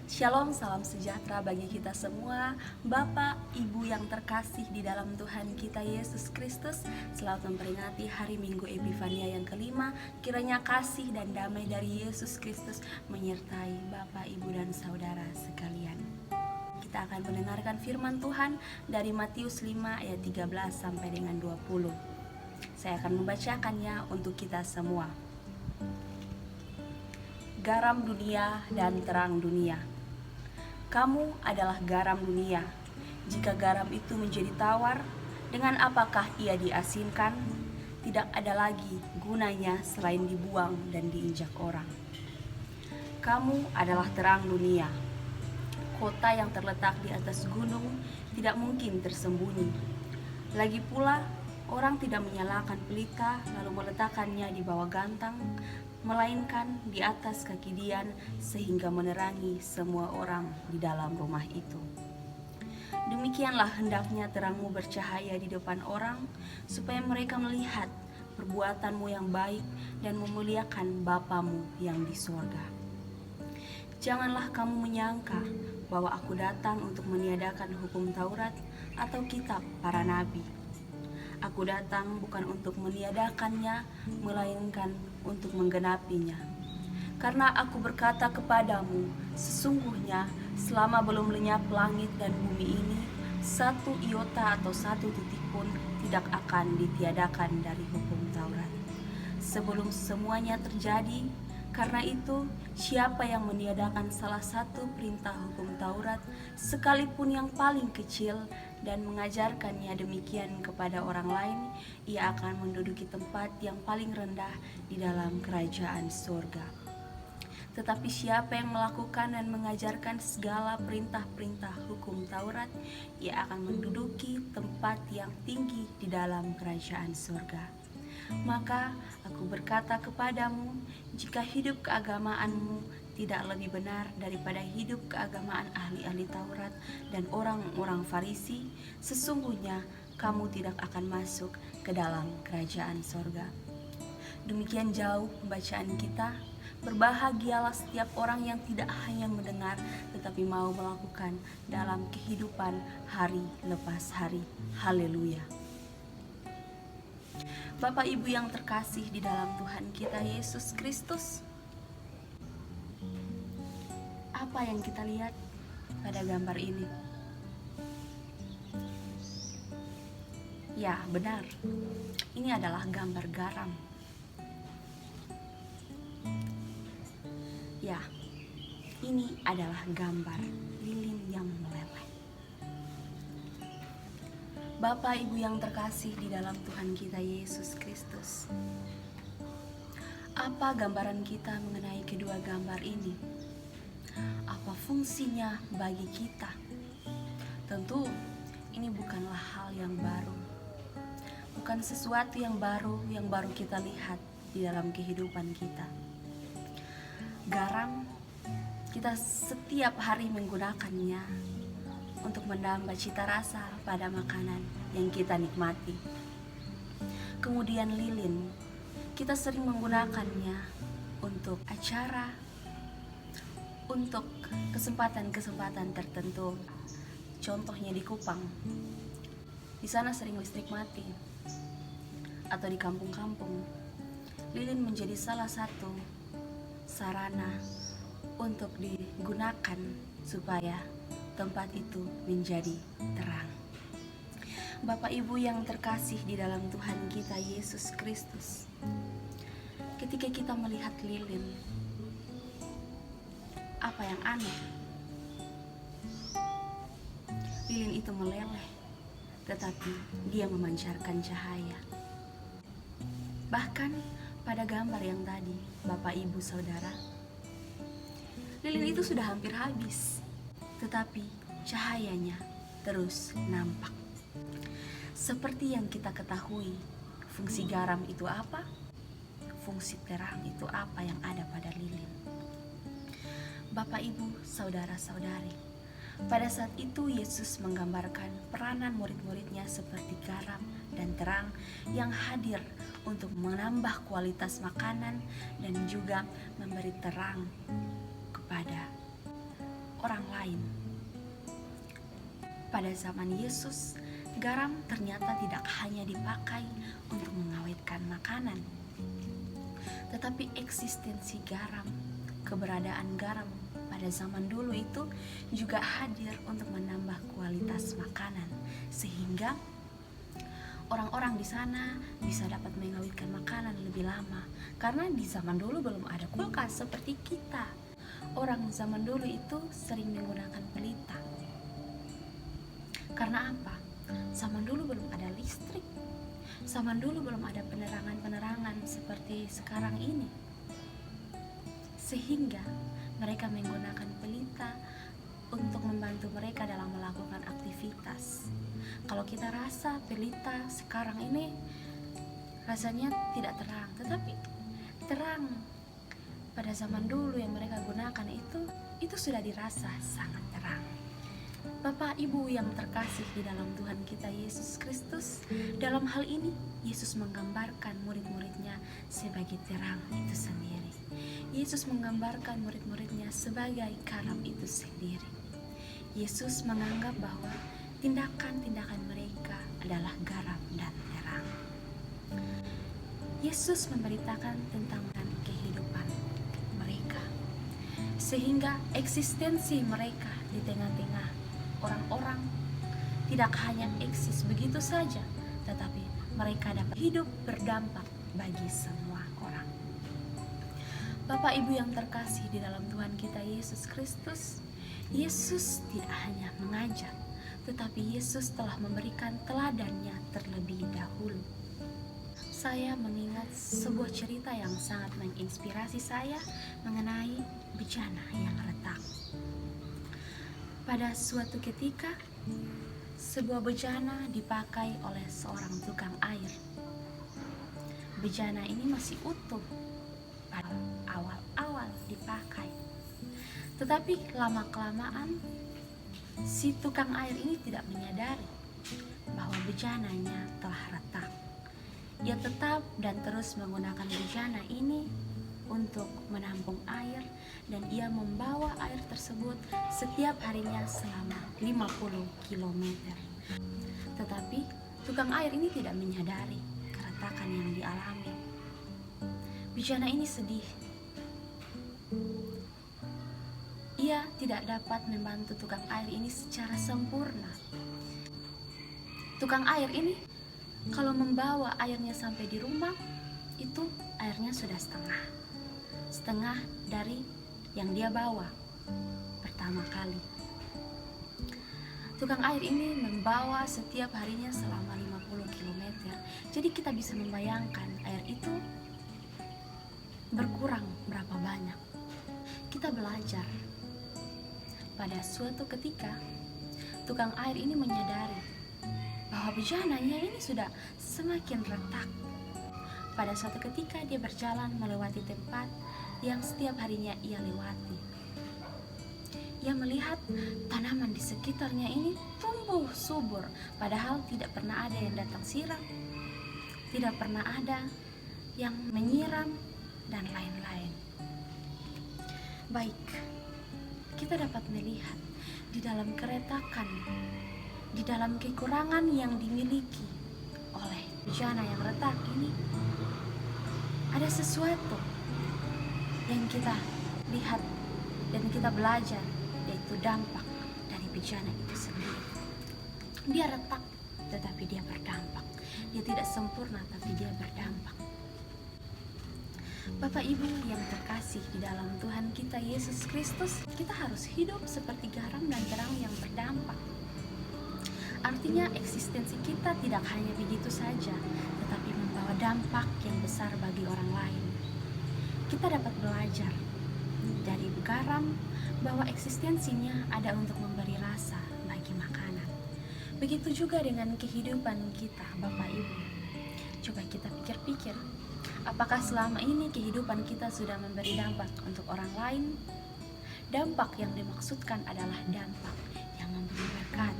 Shalom, salam sejahtera bagi kita semua. Bapak, Ibu yang terkasih di dalam Tuhan kita Yesus Kristus, selamat memperingati hari Minggu Epifania yang kelima. Kiranya kasih dan damai dari Yesus Kristus menyertai Bapak, Ibu, dan saudara sekalian. Kita akan mendengarkan firman Tuhan dari Matius 5 ayat 13 sampai dengan 20. Saya akan membacakannya untuk kita semua. Garam dunia dan terang dunia. Kamu adalah garam dunia. Jika garam itu menjadi tawar, dengan apakah ia diasinkan? Tidak ada lagi gunanya selain dibuang dan diinjak orang. Kamu adalah terang dunia. Kota yang terletak di atas gunung tidak mungkin tersembunyi. Lagi pula, orang tidak menyalakan pelita lalu meletakkannya di bawah gantang, melainkan di atas kaki dian sehingga menerangi semua orang di dalam rumah itu. Demikianlah hendaknya terangmu bercahaya di depan orang, supaya mereka melihat perbuatanmu yang baik dan memuliakan Bapamu yang di sorga. Janganlah kamu menyangka bahwa aku datang untuk meniadakan hukum Taurat atau kitab para nabi. Aku datang bukan untuk meniadakannya, melainkan untuk menggenapinya. Karena aku berkata kepadamu, sesungguhnya selama belum lenyap langit dan bumi ini, satu iota atau satu titik pun tidak akan ditiadakan dari hukum Taurat, sebelum semuanya terjadi. Karena itu, siapa yang meniadakan salah satu perintah hukum Taurat, sekalipun yang paling kecil, dan mengajarkannya demikian kepada orang lain, ia akan menduduki tempat yang paling rendah di dalam kerajaan surga. Tetapi siapa yang melakukan dan mengajarkan segala perintah-perintah hukum Taurat, ia akan menduduki tempat yang tinggi di dalam kerajaan surga. Maka aku berkata kepadamu, jika hidup keagamaanmu tidak lebih benar daripada hidup keagamaan ahli-ahli Taurat dan orang-orang Farisi, sesungguhnya kamu tidak akan masuk ke dalam kerajaan sorga. Demikian jauh pembacaan kita. Berbahagialah setiap orang yang tidak hanya mendengar tetapi mau melakukan dalam kehidupan hari lepas hari. Haleluya. Bapak Ibu yang terkasih di dalam Tuhan kita Yesus Kristus, apa yang kita lihat pada gambar ini? Ya, benar. Ini adalah gambar garam. Ya, ini adalah gambar lilin yang meleleh. Bapak Ibu yang terkasih di dalam Tuhan kita Yesus Kristus, apa gambaran kita mengenai kedua gambar ini? Apa fungsinya bagi kita? Tentu ini bukanlah hal yang baru, bukan sesuatu yang baru kita lihat di dalam kehidupan kita. Garam, kita setiap hari menggunakannya untuk menambah cita rasa pada makanan yang kita nikmati. Kemudian lilin, kita sering menggunakannya untuk acara, untuk kesempatan-kesempatan tertentu. Contohnya di Kupang, di sana sering listrik mati, atau di kampung-kampung, lilin menjadi salah satu sarana untuk digunakan supaya tempat itu menjadi terang. Bapak Ibu yang terkasih di dalam Tuhan kita Yesus Kristus, ketika kita melihat lilin, apa yang aneh? Lilin itu meleleh, tetapi dia memancarkan cahaya. Bahkan pada gambar yang tadi, Bapak Ibu Saudara, lilin itu sudah hampir habis, tetapi cahayanya terus nampak. Seperti yang kita ketahui, fungsi garam itu apa? Fungsi terang itu apa yang ada pada lilin? Bapak, Ibu, saudara-saudari, pada saat itu Yesus menggambarkan peranan murid-muridnya seperti garam dan terang yang hadir untuk menambah kualitas makanan dan juga memberi terang kepada orang lain. Pada zaman Yesus, garam ternyata tidak hanya dipakai untuk mengawetkan makanan, tetapi eksistensi garam, keberadaan garam pada zaman dulu itu juga hadir untuk menambah kualitas makanan, sehingga orang-orang di sana bisa dapat mengawetkan makanan lebih lama. Karena di zaman dulu belum ada kulkas seperti kita. Orang zaman dulu itu sering menggunakan pelita. Karena apa? Zaman dulu belum ada listrik. Zaman dulu belum ada penerangan-penerangan seperti sekarang ini. Sehingga mereka menggunakan pelita untuk membantu mereka dalam melakukan aktivitas. Kalau kita rasa pelita sekarang ini rasanya tidak terang, tetapi terang pada zaman dulu yang mereka gunakan itu sudah dirasa sangat terang. Bapak Ibu yang terkasih di dalam Tuhan kita Yesus Kristus, dalam hal ini Yesus menggambarkan murid-muridnya sebagai terang itu sendiri. Yesus menggambarkan murid-muridnya sebagai garam itu sendiri. Yesus menganggap bahwa tindakan-tindakan mereka adalah garam dan terang. Yesus memberitakan tentang kehidupan mereka, sehingga eksistensi mereka di tengah-tengah orang-orang tidak hanya eksis begitu saja, tetapi mereka dapat hidup berdampak bagi semua orang. Bapak Ibu yang terkasih di dalam Tuhan kita Yesus Kristus, Yesus tidak hanya mengajar, tetapi Yesus telah memberikan teladannya terlebih dahulu. Saya mengingat sebuah cerita yang sangat menginspirasi saya mengenai bejana yang retak. Pada suatu ketika, sebuah bejana dipakai oleh seorang tukang air. Bejana ini masih utuh pada awal-awal dipakai. Tetapi lama-kelamaan, si tukang air ini tidak menyadari bahwa bejananya telah retak. Ia tetap dan terus menggunakan bejana ini untuk menampung air, dan ia membawa air tersebut setiap harinya selama 50 km. Tetapi tukang air ini tidak menyadari keretakan yang dialami. Bejana ini sedih. Ia tidak dapat membantu tukang air ini secara sempurna. Tukang air ini kalau membawa airnya sampai di rumah, itu airnya sudah setengah dari yang dia bawa pertama kali. Tukang air ini membawa setiap harinya selama 50 km. Jadi kita bisa membayangkan air itu berkurang berapa banyak. Kita belajar. Pada suatu ketika, tukang air ini menyadari bahwa bejananya ini sudah semakin retak. Pada suatu ketika dia berjalan melewati tempat yang setiap harinya ia lewati. Ia melihat tanaman di sekitarnya ini tumbuh subur, padahal tidak pernah ada yang datang siram, tidak pernah ada yang menyiram, dan lain-lain. Baik, kita dapat melihat di dalam keretakan, di dalam kekurangan yang dimiliki oleh bejana yang retak ini, ada sesuatu yang kita lihat dan kita belajar, yaitu dampak dari bejana itu sendiri. Dia retak, tetapi dia berdampak. Dia tidak sempurna, tapi dia berdampak. Bapak Ibu yang terkasih di dalam Tuhan kita Yesus Kristus, kita harus hidup seperti garam dan terang yang berdampak. Artinya eksistensi kita tidak hanya begitu saja, tetapi membawa dampak yang besar bagi orang lain. Kita dapat belajar dari garam bahwa eksistensinya ada untuk memberi rasa bagi makanan. Begitu juga dengan kehidupan kita, Bapak Ibu. Coba kita pikir-pikir, apakah selama ini kehidupan kita sudah memberi dampak untuk orang lain? Dampak yang dimaksudkan adalah dampak yang memberi berkat,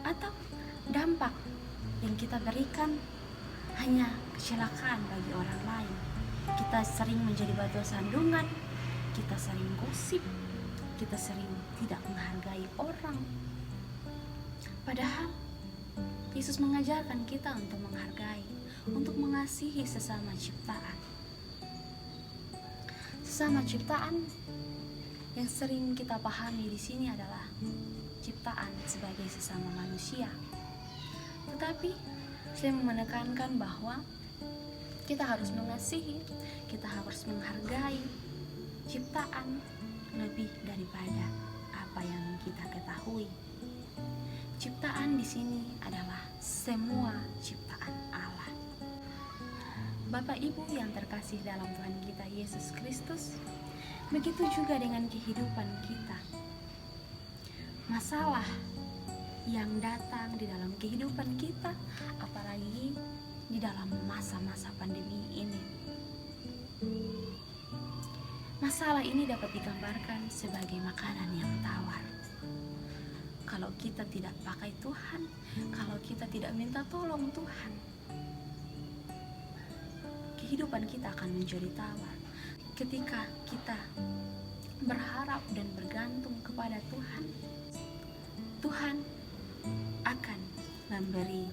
atau dampak yang kita berikan hanya kecelakaan bagi orang lain. Kita sering menjadi batu sandungan, kita sering gosip, kita sering tidak menghargai orang. Padahal Yesus mengajarkan kita untuk menghargai, untuk mengasihi sesama ciptaan. Sesama ciptaan yang sering kita pahami di sini adalah ciptaan sebagai sesama manusia. Tetapi saya menekankan bahwa kita harus mengasihi, kita harus menghargai ciptaan lebih daripada apa yang kita ketahui. Ciptaan di sini adalah semua ciptaan Allah. Bapak Ibu yang terkasih dalam Tuhan kita Yesus Kristus, begitu juga dengan kehidupan kita. Masalah yang datang di dalam kehidupan kita, apalagi di dalam masa-masa pandemi ini. Masalah ini dapat digambarkan sebagai makanan yang tawar. Kalau kita tidak pakai Tuhan, kalau kita tidak minta tolong Tuhan, kehidupan kita akan menjadi tawar. Ketika kita berharap dan bergantung kepada Tuhan, Tuhan akan memberi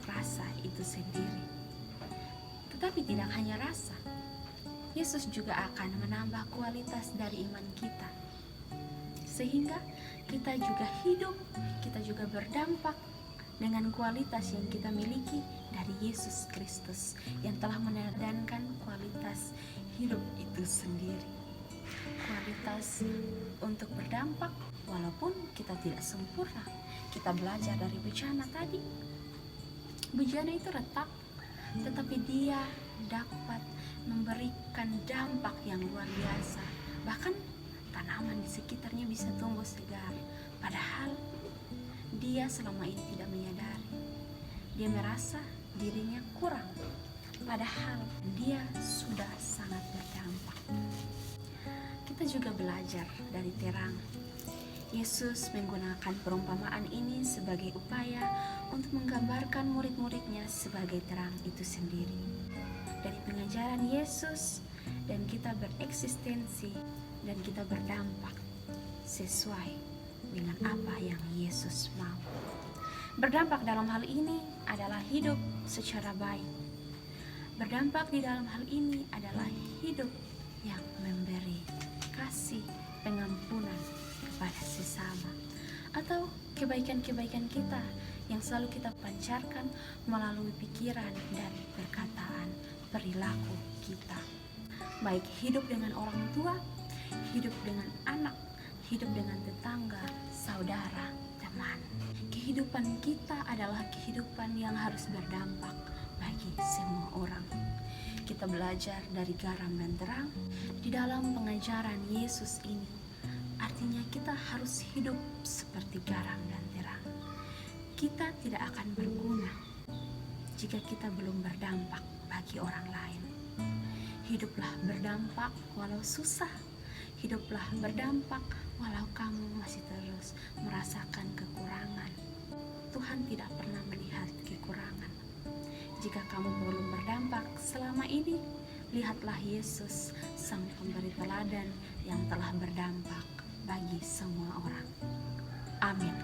rasa itu sendiri. Tetapi tidak hanya rasa, Yesus juga akan menambah kualitas dari iman kita, sehingga kita juga hidup, kita juga berdampak dengan kualitas yang kita miliki dari Yesus Kristus yang telah meneladangkan kualitas hidup itu sendiri. Kualitas untuk berdampak walaupun kita tidak sempurna. Kita belajar dari bejana tadi. Bejana itu retak, tetapi dia dapat memberikan dampak yang luar biasa. Bahkan tanaman di sekitarnya bisa tumbuh segar. Padahal dia selama ini tidak menyadari. Dia merasa dirinya kurang. Padahal dia sudah sangat berdampak. Kita juga belajar dari terang. Yesus menggunakan perumpamaan ini sebagai upaya untuk menggambarkan murid-muridnya sebagai terang itu sendiri. Dari pengajaran Yesus dan kita bereksistensi dan kita berdampak sesuai dengan apa yang Yesus mau. Berdampak dalam hal ini adalah hidup secara baik. Berdampak di dalam hal ini adalah hidup yang memberi kasih, pengampunan kepada sesama, atau kebaikan-kebaikan kita yang selalu kita pancarkan melalui pikiran dan perkataan, perilaku kita. Baik hidup dengan orang tua, hidup dengan anak, hidup dengan tetangga, saudara, teman. Kehidupan kita adalah kehidupan yang harus berdampak bagi semua orang. Kita belajar dari garam dan terang di dalam pengajaran Yesus ini. Artinya kita harus hidup seperti garam dan terang. Kita tidak akan berguna jika kita belum berdampak bagi orang lain. Hiduplah berdampak walau susah. Hiduplah berdampak walau kamu masih terus merasakan kekurangan. Tuhan tidak pernah melihat kekurangan. Jika kamu belum berdampak selama ini, lihatlah Yesus, sang pemberi teladan yang telah berdampak bagi semua orang. Amin.